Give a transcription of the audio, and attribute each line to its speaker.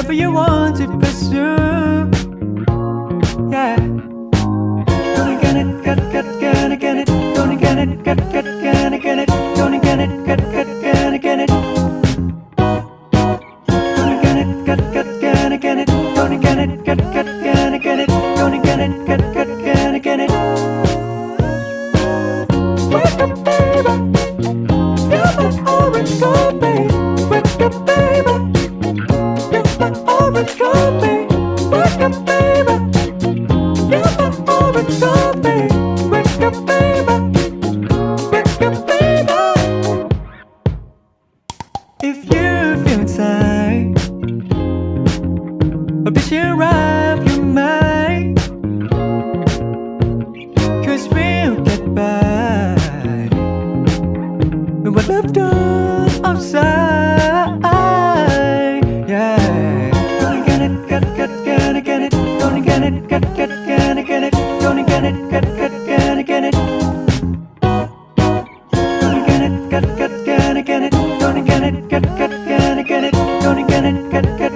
Speaker 1: whatever you want to pursue. Yeah. Gonna get it, gonna get it. Gonna get it, gonna get it. Gonna get it, gonna get it. Gonna get it, gonna get it. Gonna get it, gonna get it. Gonna get it, gonna get it. Wake up, baby. You're my orange gold, babe. Wake up, baby. You're my orange gold, babe. Wake up, baby. You're my orange gold, babe. Wake up, baby. Wake up, baby. If you feel tired, but be sure of your mind, 'cause we'll get by with what left on outside. Yeah. Gonna get it, gonna get it. Gonna get it, gonna get it. Gonna get it, gonna get it. Gonna get it, gonna get it. Gonna get it, gonna get it. Gonna get it,